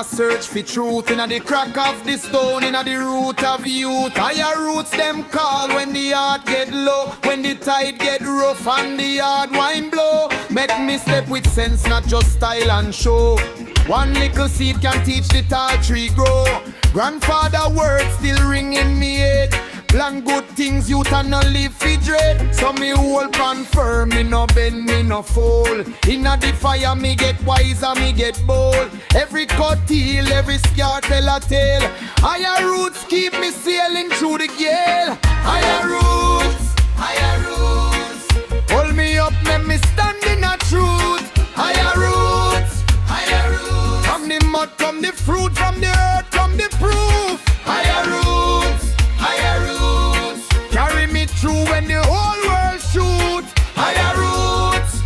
a search for truth. Inna the crack of the stone, inna the root of youth. Higher roots them call when the heart get low, when the tide get rough and the hard wind blow. Make me step with sense, not just style and show. One little seed can teach the tall tree grow. Grandfather words still ring in me head. Plan good things, youth and no live for dread. So me hold pan firm, me no bend, me no fall. Inna the fire, me get wiser, me get bold. Every cut heel, every scar tell a tale. Higher roots keep me sailing through the gale. Higher roots, higher roots. Hold me up, let me stand in a truth. Higher roots, higher roots. From the mud, come the fruit, from the earth, come the proof. Higher roots, higher roots. Carry me through when the whole world shoot. Higher roots,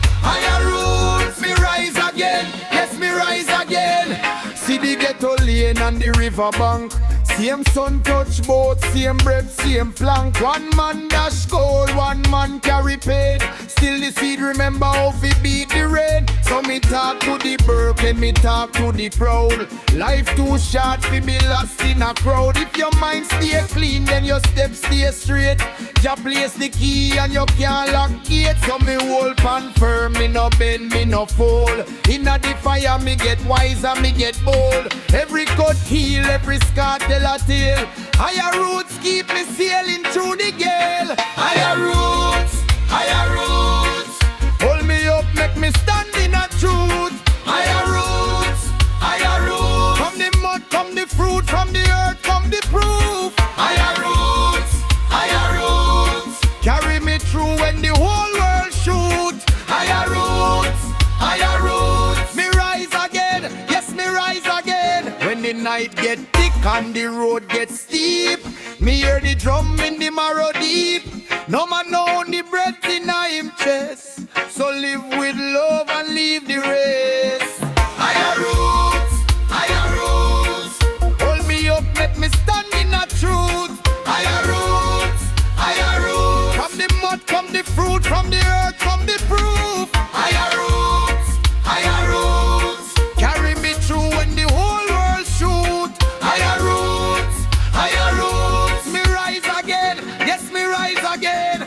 me rise again. Yes, me rise again. See the ghetto lane and the river bank. Same sun touch boat, same bread, same plank. One man dash gold, one man carry paid. Still the seed remember how we beat the rain. So me talk to the bird and me talk to the proud. Life too short to be lost in a crowd. If your mind stay clean, then your steps stay straight. Jah place the key and you can't lock gate. So me hold pan firm, me no bend, me no fall. Inna the fire, me get wiser, me get bold. Every cut heal, every scar tell a tale. Higher roots keep me sailing through the gale. Higher roots, higher roots. Hold me up, make me stand in a truth. Higher roots, higher roots. From the mud come the fruit, from the earth come the proof. Higher roots, higher roots. Carry me through when the whole world shoot. Higher roots, higher roots. Me rise again, yes me rise again. When the night get thick and the road get steep, me hear the drum in the marrow deep. No man know the breath in him chest. So live with love and leave the rest. Higher roots, higher roots. Hold me up, let me stand in a truth. Higher roots, higher roots. From the mud come the fruit, from the earth come the proof. Higher roots, higher roots. Carry me through when the whole world shoot. Higher roots, higher roots. Me rise again, yes me rise again.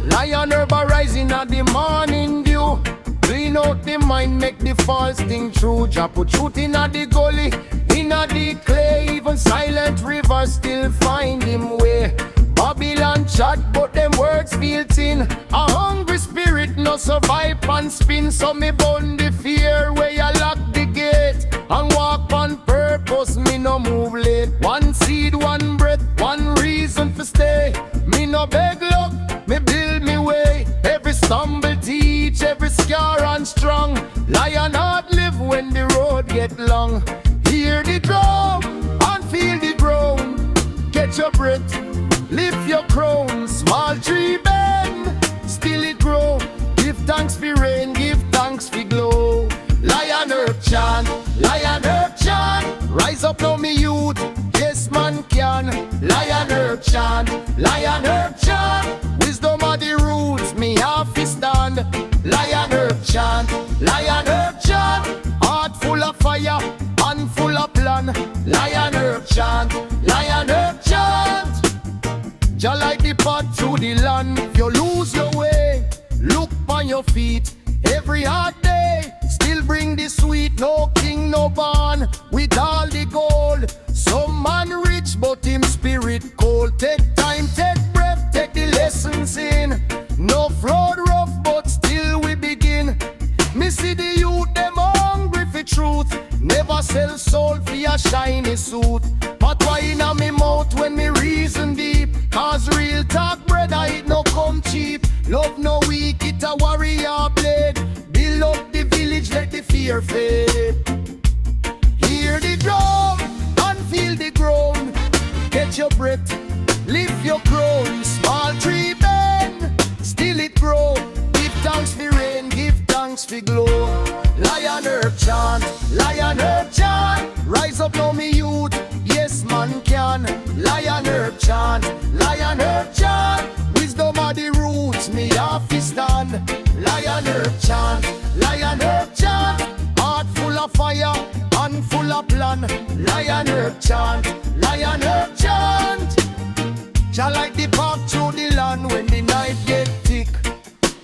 Lion Herbal rising at the morning dew. Clean out the mind, make the false thing true. Jah put truth in a the gully, in a the clay. Even silent rivers still find him way. Babylon chat, but them words feel thin. A hungry spirit no survive and spin. So me burn the fear where you lock the gate. And walk on purpose, me no move late. One seed, one breath, one reason for stay. Me no beg luck, me build me way. Every stumble teach, every scar and strong. Lion heart live when the road get long. Hear the drum and feel the groan. Catch your breath, lift your crown. Small tree bend, still it grow. Give thanks for rain, give thanks for glow. Lion Herb chant, Lion Herb chant. Rise up now me youth, yes man can. Lion Herb chant, Lion Herb chant. Wisdom of the roots, me have to stand. Lion Herb chant, Lion Herb chant. Heart full of fire, hand full of plan. Lion Herb chant, Lion Herb chant. Jah like the path through the land. If you lose your way, look on your feet. Every hard day, still bring the sweet. No king, no barn, with all the gold. Some man rich, but him spirit cold. Take time, take breath, take the lessons in. No flood rough, but still we begin. Me see the youth, them hungry for truth. Never sell soul for a shiny suit. But why in a me Love no weak, it a warrior blade. Build up the village, let the fear fade. Hear the drum and feel the groan. Get your breath, lift your crown. Small tree bend, still it grow. Give thanks for rain, give thanks for glow. Lion herb chant, lion herb chant. Rise up now me youth, yes man can. Lion herb chant, lion herb chant. Wisdom are the roots, me have to stand. Lion herb chant, lion herb chant. Heart full of fire and full of plan. Lion herb chant, lion herb chant. Shall like the path through the land when the night get thick.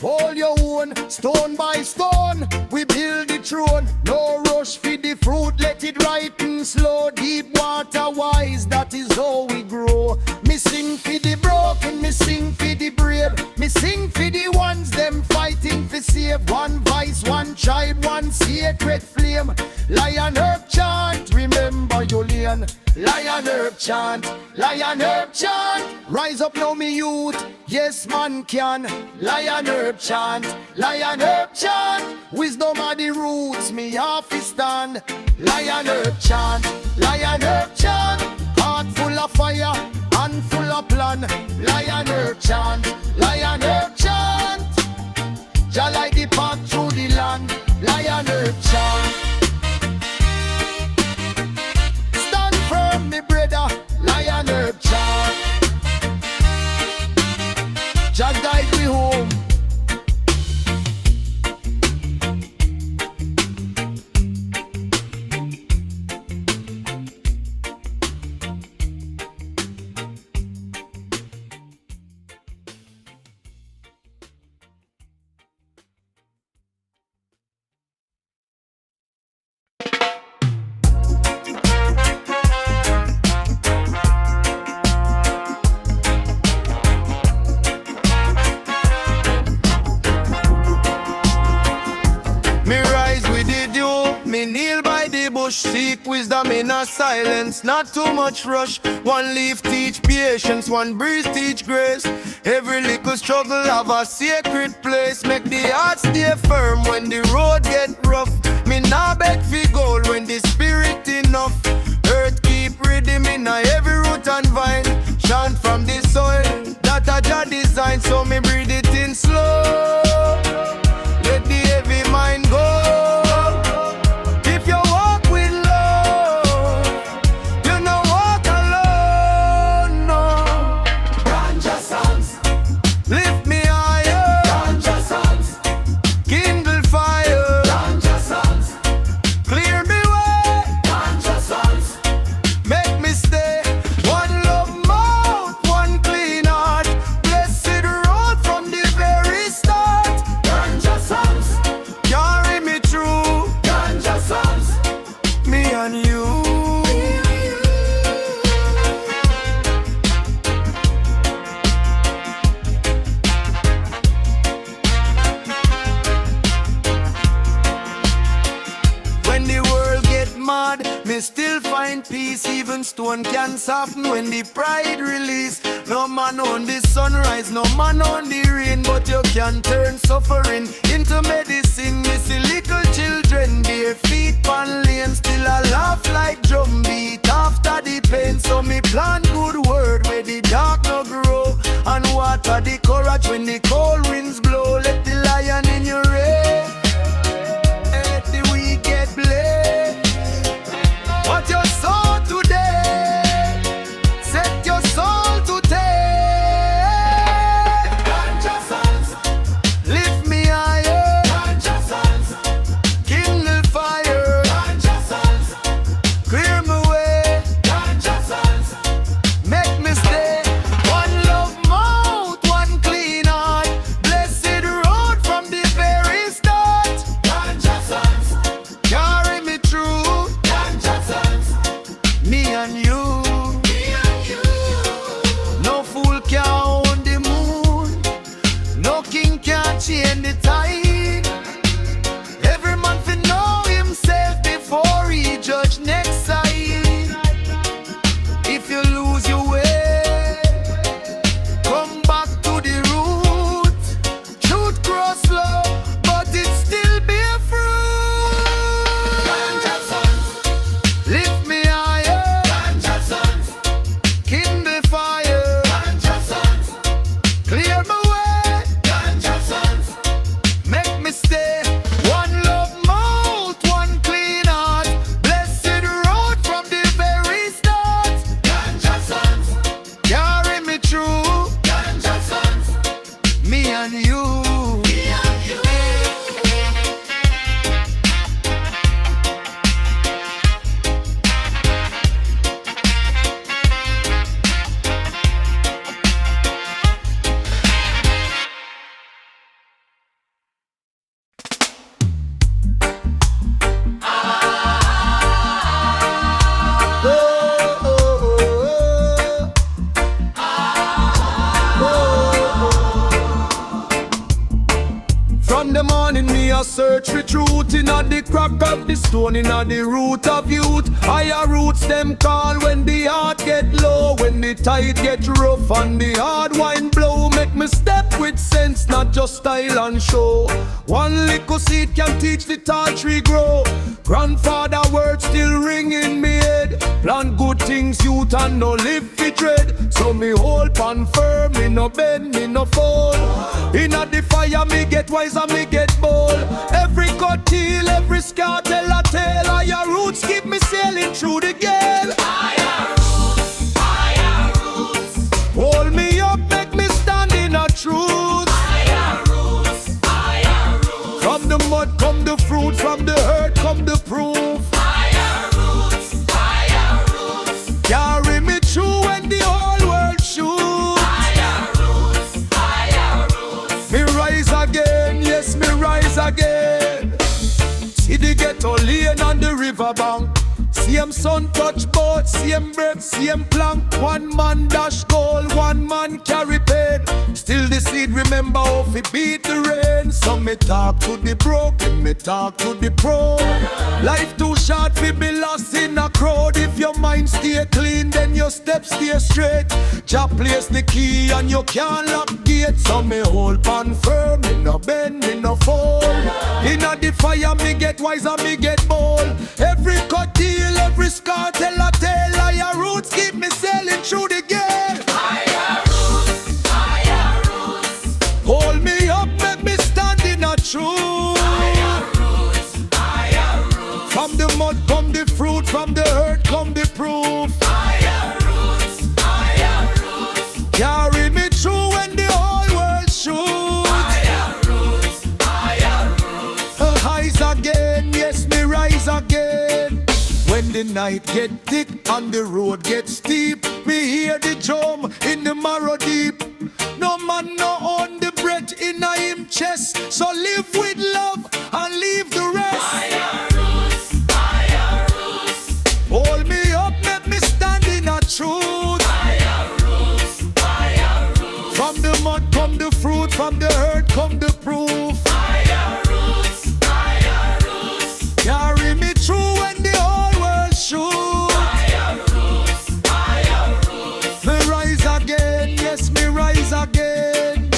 Hold your own, stone by stone, we build the throne. No rush for the fruit, let it ripen slow. Deep water wise, that is how we grow. Me sing for the broken, me sing for the brave. Me sing for the ones, them fighting for save. One vice, one tribe, one sacred flame. Lion herb chant, remember your lane. Lion herb chant, lion herb chant. Rise up now me youth, yes man can. Lion herb chant, lion herb chant. Wisdom are the roots, me have to stand. Lion herb chant, lion herb chant. Heart full of fire and full of plan. Lion herb chant, lion herb chant. Jah like the path through the land. Lion herb chant. Stand firm me brother, lion herb chant. Jah guide me home. Seek wisdom in a silence, not too much rush. One leaf teach patience, one breeze teach grace. Every little struggle have a sacred place. Make the heart stay firm when the road get rough. Me nah beg for gold when the spirit enough. Earth keep rhythm in a every root and vine. Chant from the soil, that a Jah design. So me breathe it in slow. Let the heavy mind go. Me still find peace, even stone can soften when the pride release. No man on the sunrise, no man on the rain, but you can turn suffering into medicine. Me see little children, bare feet on lane, still a laugh like drum beat after the pain. So me plant good word where the dark no grow, and water the courage when the cold winds blow. Let the lion in your reign, let the weak get blessed. What your soul today, set your soul to take. Ganja sons, lift me higher. Ganja sons, kindle fire. Ganja sons, clear my way. Ganja sons, make me stay. One love mouth, one clean heart. Blessed search for truth in the crack of the stone, in the root of youth. Higher roots them call when the heart get low, when the tide get rough and the hard wine blow. Make me step with sense, not just style and show. One little seed can teach the tall tree grow. Grandfather words still ring in me head. Plant good things, youth, and no live fi dread. So me hold pan firm, me no bend, me no fall. Inna the fire me get wise and me get bold. Every cut heel, every scar tell a tale. Higher roots keep me sailing through the gale. Higher roots, higher roots. Hold me up, make me stand in a truth. Higher roots, higher roots. From the mud come the fruit, from the hurt come the proof. Higher roots, higher roots. Carry me through when the whole world shoots. Higher roots, higher roots. Me rise again, yes, me rise again. See the ghetto lane on the riverbank. Same sun touch boat, same breath, same plank. One man dash gold, one man carry pain. Still the seed remember how fi beat the rain. So me talk to the broken, me talk to the prone. Life too short fi be lost in a crowd. If your mind stay clean, then your steps stay straight. Jah place the key and you can't lock gate. So me hold pan firm, me no bend, me no fall. Inna the fire me get wise and me get bold. Every cut deal, every scar tell a tale. Higher roots keep me sailing through the gale. Higher roots, higher roots. Hold me up, make me stand in a truth. Higher roots, higher roots. From the mud come the fruit, from the hurt come the proof. Higher roots, higher roots. Carry me through when the whole world shoots. Higher roots, higher roots. Rise again, yes, me rise again. When the night get thick and the road get steep, me hear the drum in the marrow deep. No man no own the breath in him chest. So live with love and leave the rest. Higher roots, higher roots. Hold me up, let me stand in a truth. Higher roots, higher roots. From the mud come the fruit, from the hurt come the proof. Higher roots, higher roots. Carry me through when the whole world shoots. Higher roots, higher roots. Me rise again, yes, me rise again.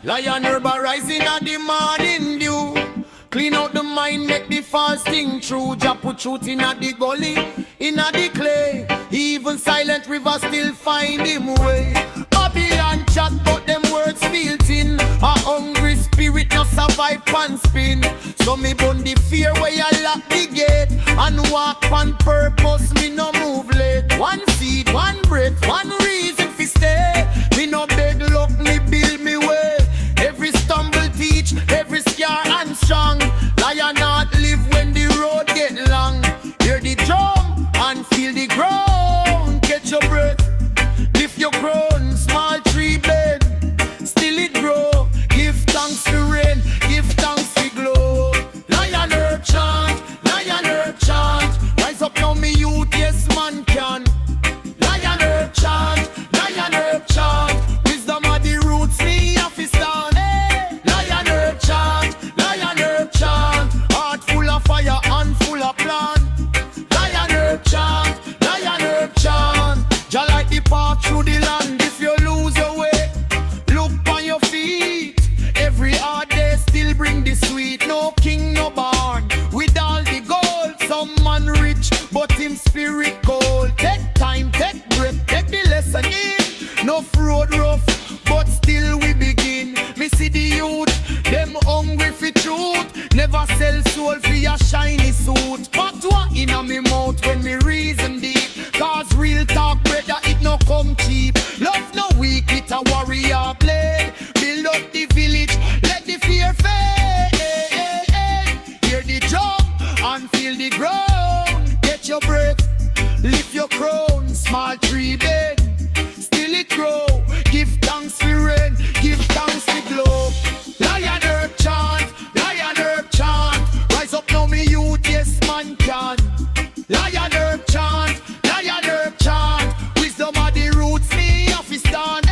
Lion Herbal rising at the morning dew. Clean out the mind, make the false thing true. Jah put truth in at the gully, in at the clay. Even silent river still find him way. Babylon chat, but them words feel thin. A hungry spirit no survive pan spin. So me bun the fear where I lock the gate. And walk on purpose, me no move late. One seed, one breath, one reason fi stay. Me no beg luck, me build me way. Every stumble teach, every scar and strong. Lion not live when the road get long. Hear the drum and feel the ground. Catch your breath, lift your crown. Small tree bed, still it grow. Give thanks to rain, give thanks to glow. Lion herb chant, lion herb chant. Rise up now me youth, yes man can. Lion herb chant, lion herb chant. Wisdom of the roots, me have to stand. Lion herb chant, lion herb chant. Heart full of fire and full of plan. Lion herb chant, lion herb chant. Jah like the path through the land. If you lose your way, look on your feet. Every hard day still bring the sweet. No king, no barn, with all the gold. Some man rich, but him spirit cold. Take time, take breath, take the lesson in. No road rough, but still we begin. Me see the youth, them hungry for truth. Never sell soul for a shiny suit. But what in a me mouth when me reason deep. Cause real talk, brother, it no come cheap. Love no weak, it a warrior blade. Build up the village, let the fear fade. Hear the drum and feel the ground. Get your breath, lift your crown. Small tree bed, still it grow. Give thanks for rain, give thanks for glow. Lion herb chant, lion herb chant. Rise up now me youth, yes man can. Lion herb chant, lion herb chant. Wisdom of the roots, me have to stand.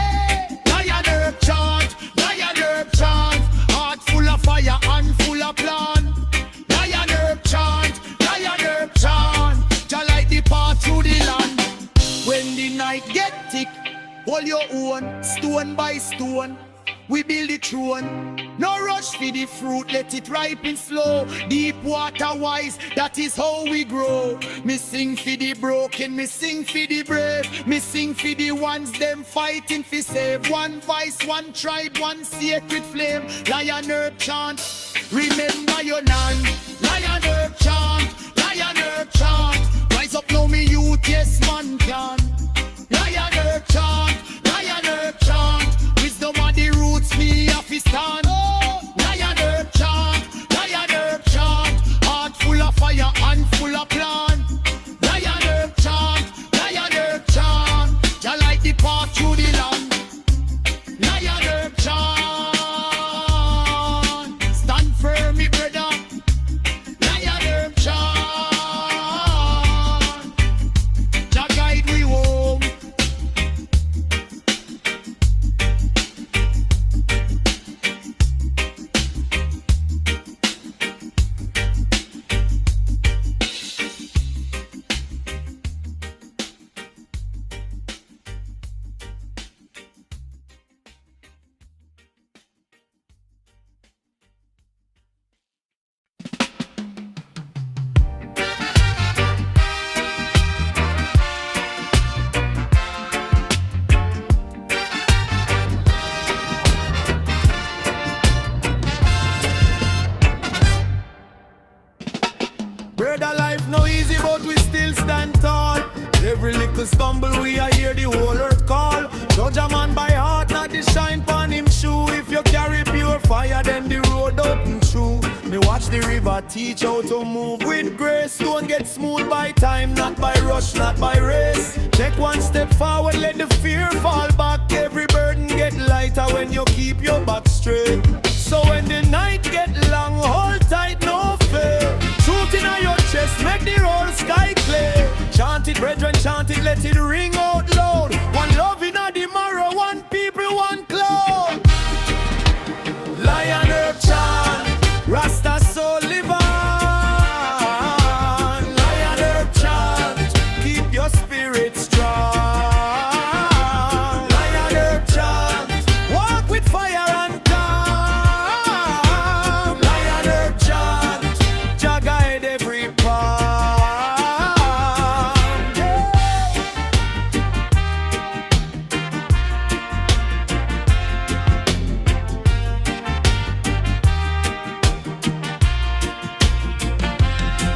Lion herb chant, lion herb chant. Heart full of fire and full of plan. Lion herb chant, lion herb chant. Just like the path through the land. When the night get thick, hold your own, stone by stone. We build the throne. No rush for the fruit, let it ripen slow. Deep water wise, that is how we grow. Me sing for the broken, me sing for the brave. Me sing for the ones them fighting for save. One voice, one tribe, one sacred flame. Lion herb chant, remember your name. Lion herb chant, lion herb chant. Rise up now me youth, yes man can. Lion herb chant, lion herb chant. Wisdom of the roots, me have to stand. Lion herb chant, lion herb chant. Heart full of fire and full of plan. Lion herb chant, lion herb chant. Just like the path through the land. Lion herb chant. Stand firm, me brother. Lion herb chant. Jah guide we home. Brother, life no easy, but we still stand tall. Every little stumble, we a hear the whole earth call. Judge a man by heart, not the shine pon him shoe. If you carry pure fire, then the road open true. Me watch the river teach how to move with grace. Don't get smooth by time, not by rush, not by race. Take one step forward, let the fear fall back. Every burden get lighter when you keep your back straight. So when the night get long, hold tight, no fear. Truth in your chest, make the whole sky clear. Chant it, brethren, chant it, let it ring out loud. One love in the marrow, one people, one cloud. Lion herb chant, Rasta soul live on. Lion herb chant, keep your spirit strong. Lion herb chant, walk with fire and calm. Lion herb chant, Jah guide every path.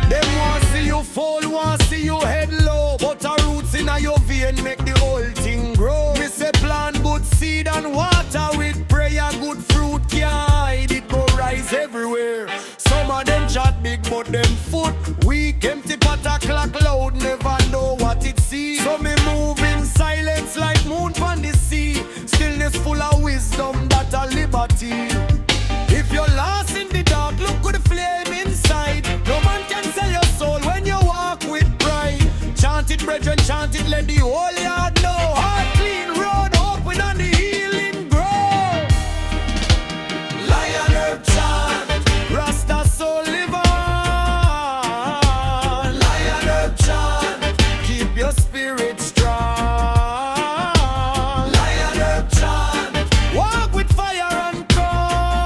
Them want see you fall, want see you head low. But our roots in your vein make the whole thing grow. Me say plant good seed and water with prayer, good fruit can't hide. It go rise everywhere. Some of them chat big, but them foot weak. Empty pot a clock loud, never know what it see. So me move in silence like moon from the sea. Stillness full of wisdom, that a liberty. If you're lost in the dark, look with the flame inside. No man can sell your soul when you walk with pride. Chant it, brethren, chant it, let the whole yard know. Heart clean, road open and the healing grow. Lion herb chant, Rasta soul live on. Lion herb chant, keep your spirit strong. Lion herb chant, walk with fire and calm.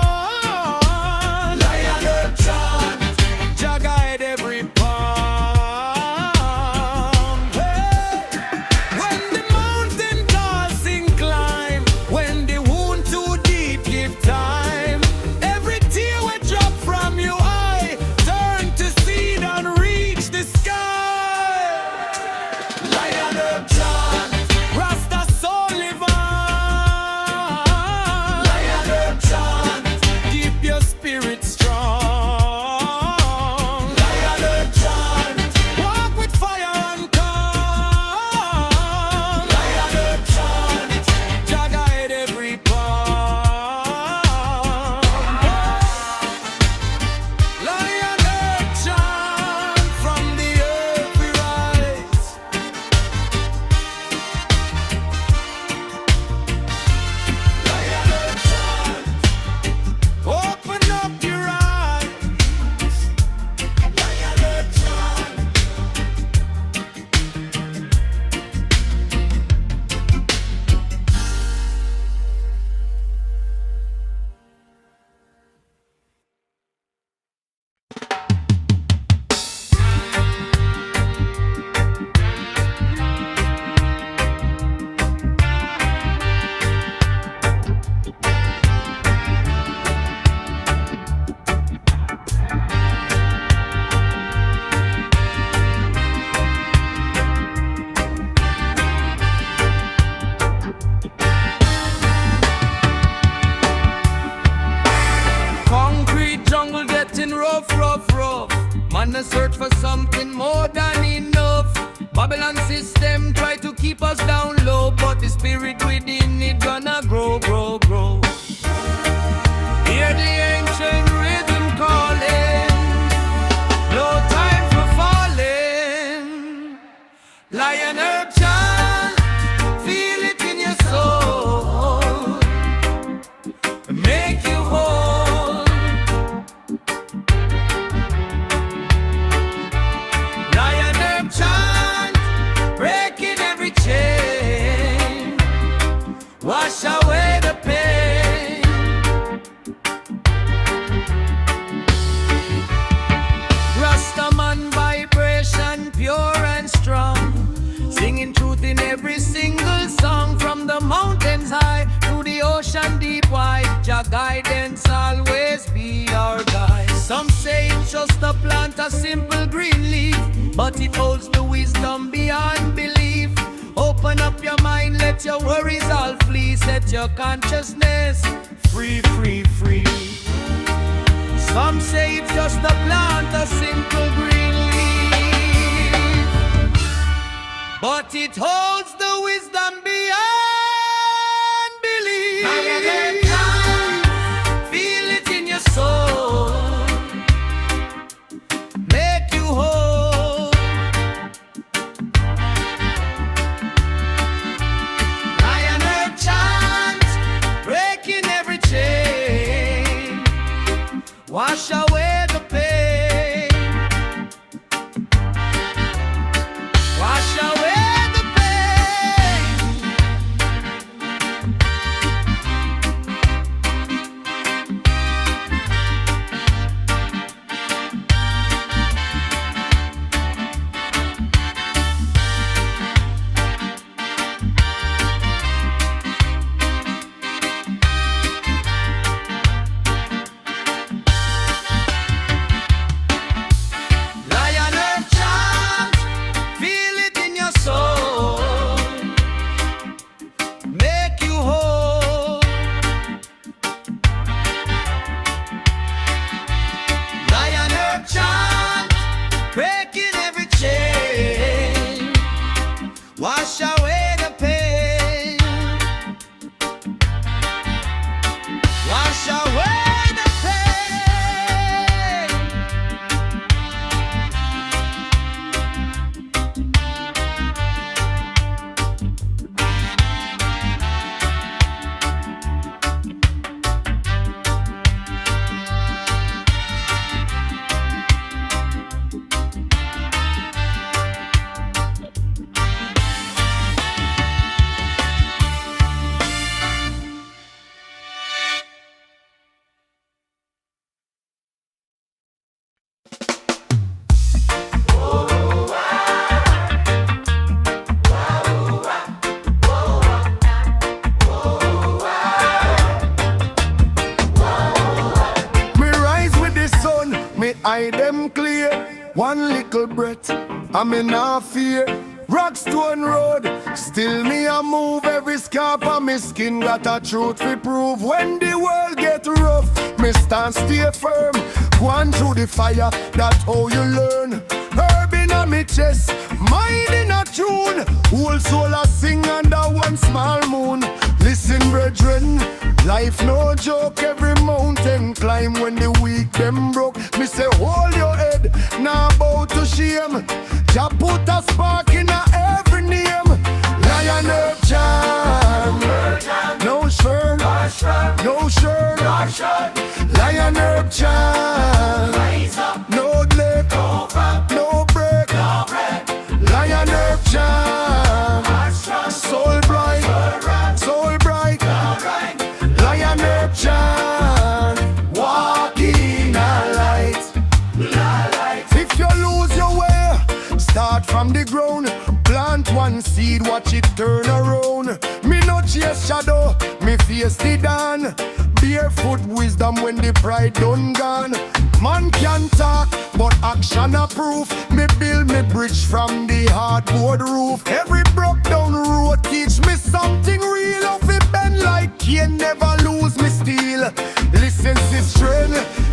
On a search for something more than enough. Babylon system try to keep us down low, but the spirit within it gonna grow, grow, grow. Hear the ancient rhythm calling, no time for falling. Lion herb chant, feel it in your soul, make you whole. Lion herb chant, breaking every chain, wash away the pain. Rastaman vibration pure and strong, singing truth in every single song. From the mountains high to the ocean deep wide, Jah guidance always be our guide. Some say it's just a plant, a simple green leaf, but it holds the wisdom beyond belief. Open up your mind, let your worries all flee. Set your consciousness free, free, free. Some say it's just a plant, a simple green leaf, but it holds the wisdom beyond belief. Feel it in your soul, make you whole. Lion herb chant, breaking every chain, wash away the pain, wash away the pain. Lion herb chant, feel it in your soul, make you whole. Lion herb chant, breaking every chain, wash away the pain, wash away the pain. Me rise with the sun, me eye them clear. One little breath, I'm in a fear. Rockstone road, still me a move. Every scarp on me skin got a truth we prove. When the world get rough, me stand stay firm. One through the fire, that's how you learn. Herb in a me chest, mind in a tune. Whole soul a sing under one small moon. Listen, brethren, life no joke. Every mountain climb when the weak them broke. Me say hold your head, now bow to shame. Jah put a spark in a every name. Lion herb chant, no shirt, no shirt. Lion herb chant, no leg, no break. Lion herb chant, soul bright, soul bright. Lion herb chant, walk in a light. If you lose your way, start from the ground. Plant one seed, watch it turn around. Me no chase shadow, me face the dawn. Barefoot wisdom when the pride done gone. Man can talk, but action a proof. Me build me bridge from the hardboard roof. Every broke down road teach me something real. Of it bend like cane, never lose me steel. Listen, sister,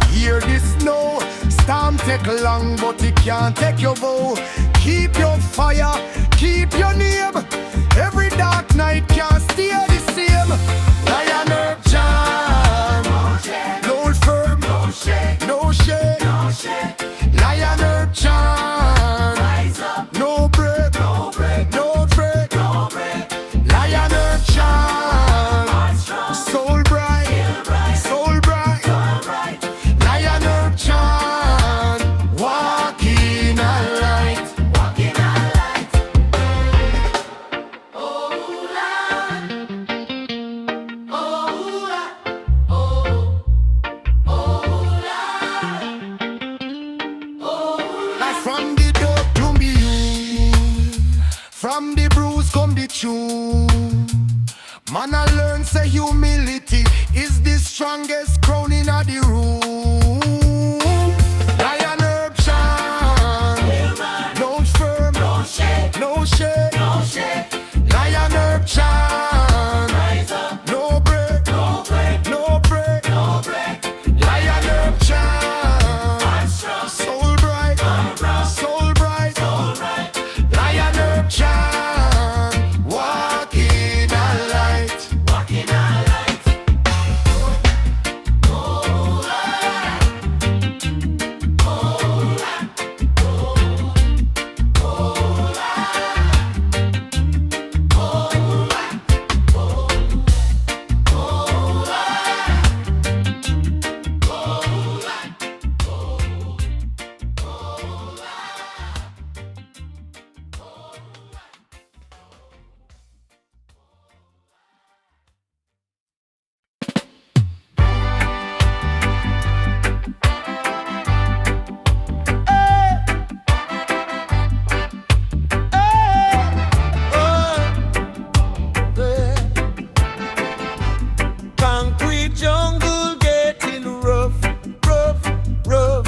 hear this now. Storm take long, but it can't take your vow. Keep your fire, keep your name. Every dark night can't stay the same. Lion Herb chant, hold firm, no shake, no shake. Lion Herb chant, rise up, no break, no break, no break, no break. Lion Herb chant, soul bright, soul bright. Lion Herb chant, walk in a light, walk in a light. Oh Lord, oh Lord, oh Lord, like from the dirt to me you, from the bruise come the tune. Man, I learn say humility is the strongest crown in the room. Lion Herb chant, no firm, no shake, no shake, no shake. Lion Herb chant, rise up, no break, no break, no break, no break. Lion Herb chant, soul bright, soul bright, soul bright. Lion Herb chant, walk in a light, walk in a light. Concrete jungle getting rough, rough, rough.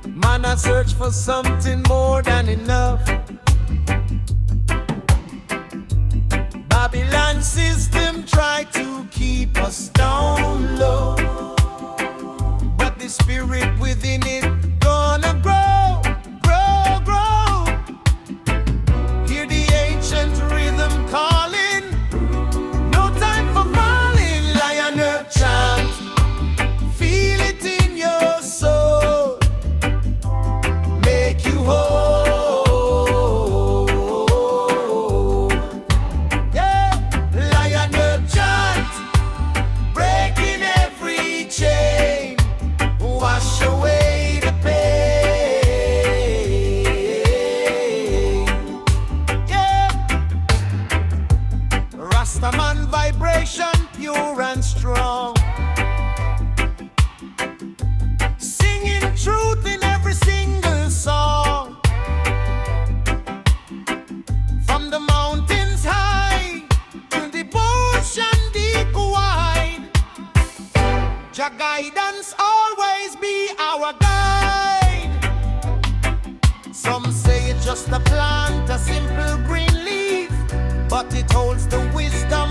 Man, I search for something more than enough. Babylon system try to keep us down low, but the spirit within it gonna grow, grow, grow. Hear the ancient rhythm calling, no time for falling. Lion Herb chant, feel it in your soul, make you whole. Yeah, Lion Herb chant, breaking every chain, wash away the pain. Yeah, Rastaman vibration, pure and strong. Singing truth in every single song. From the mountains high to the ocean deep wide. Your guidance always be our guide. Some say it's just a plant, a simple green leaf, but it holds the wisdom